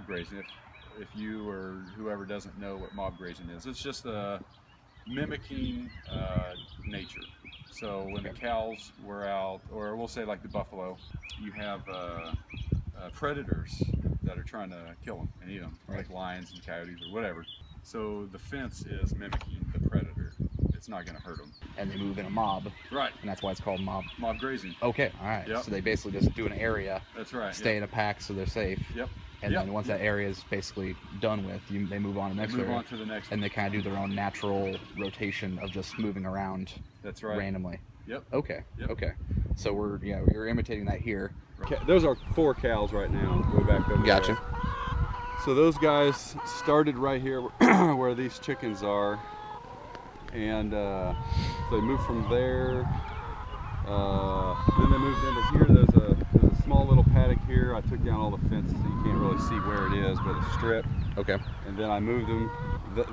mob grazing. If you or whoever doesn't know what mob grazing is, it's just mimicking nature. So when the cows were out, or we'll say like the buffalo, you have predators that are trying to kill them and eat them, like lions and coyotes or whatever. So the fence is mimicking the predator. It's not going to hurt them. And they move in a mob. Right. And that's why it's called mob grazing. Okay, all right. Yep. So they basically just do an area. That's right. Stay in a pack so they're safe. Yep. And then once that area is basically done with, they move on to the next area. Move on to the next. And they kind of do their own natural rotation of just moving around. That's right. Randomly. Yep. Okay. Yep. Okay. So we're imitating that here. Those are 4 cows right now, way back over Gotcha. there. So those guys started right here where these chickens are, and so they moved from there. Then they moved into here. There's a small little paddock here. I took down all the fences so you can't really see where it is, but it's stripped. Okay. And then I moved them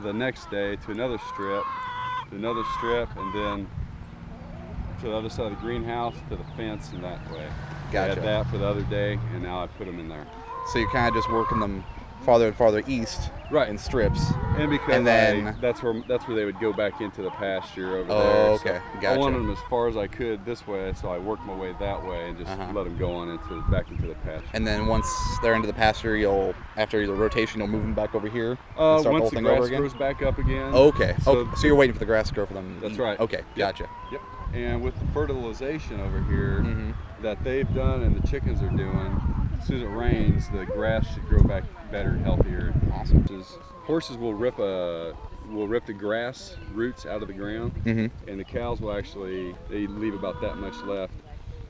the next day to another strip, and then to the other side of the greenhouse, to the fence, and that way. Gotcha. I had that for the other day, and now I put them in there. So you're kind of just working them farther and farther east, right, in strips. And because that's where they would go back into the pasture over there. Oh, okay, so gotcha. I wanted them as far as I could this way, so I worked my way that way and just let them go on back into the pasture. And then once they're into the pasture, after the rotation, you'll move them back over here. And start once the grass grows back up again. Okay. So you're waiting for the grass to grow for them. That's right. Okay, gotcha. Yep. And with the fertilization over here that they've done and the chickens are doing, as soon as it rains, the grass should grow back better and healthier. Awesome. Horses will rip the grass roots out of the ground, and the cows will they leave about that much left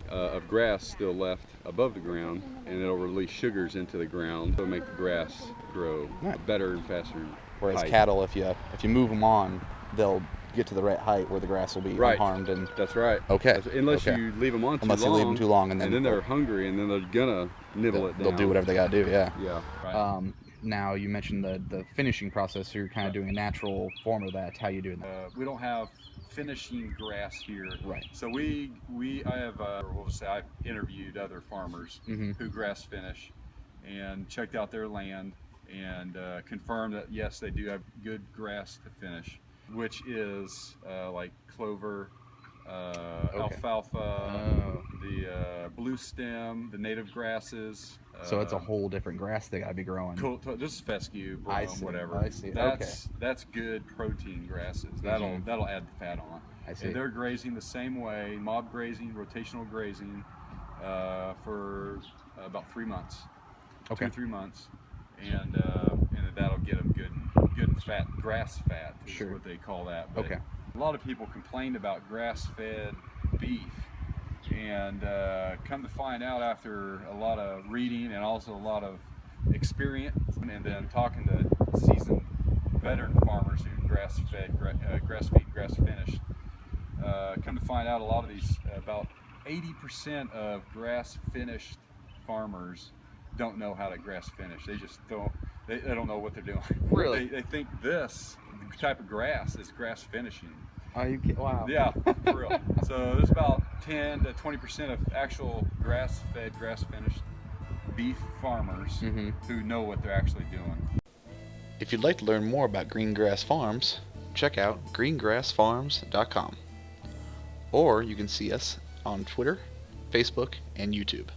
of grass still left above the ground, and it'll release sugars into the ground. It'll make the grass grow better and faster. Whereas cattle, if you move them on, they'll get to the right height where the grass will be unharmed. And that's right. Okay. Unless you leave them on you leave them too long, and then they're hungry, and then they're gonna nibble it down. They'll do whatever they gotta do. Yeah. Yeah. Right. Now you mentioned the finishing process. So you're kind of doing a natural form of that. How you doing that? We don't have finishing grass here. Right. So I've interviewed other farmers who grass finish, and checked out their land and confirmed that yes, they do have good grass to finish, which is like clover, alfalfa, the blue stem, the native grasses. So it's a whole different grass they gotta be growing. Cool. This is fescue, brome, whatever. I see. That's good protein grasses. That'll add the fat on. I see. And they're grazing the same way, mob grazing, rotational grazing, for about 3 months. Okay. 2 or 3 months, and that'll get them good and fat, grass fat is what they call that. But a lot of people complained about grass-fed beef, and come to find out after a lot of reading and also a lot of experience, and then talking to seasoned veteran farmers who grass-fed, grass-feed, grass-finished, come to find out a lot of these, about 80% of grass-finished farmers don't know how to grass finish. They just don't. They don't know what they're doing. Really? They think this type of grass is grass finishing. Are you kidding? Wow. Yeah, for real. So there's about 10 to 20% of actual grass-fed, grass-finished beef farmers who know what they're actually doing. If you'd like to learn more about Greengrass Farms, check out greengrassfarms.com. Or you can see us on Twitter, Facebook, and YouTube.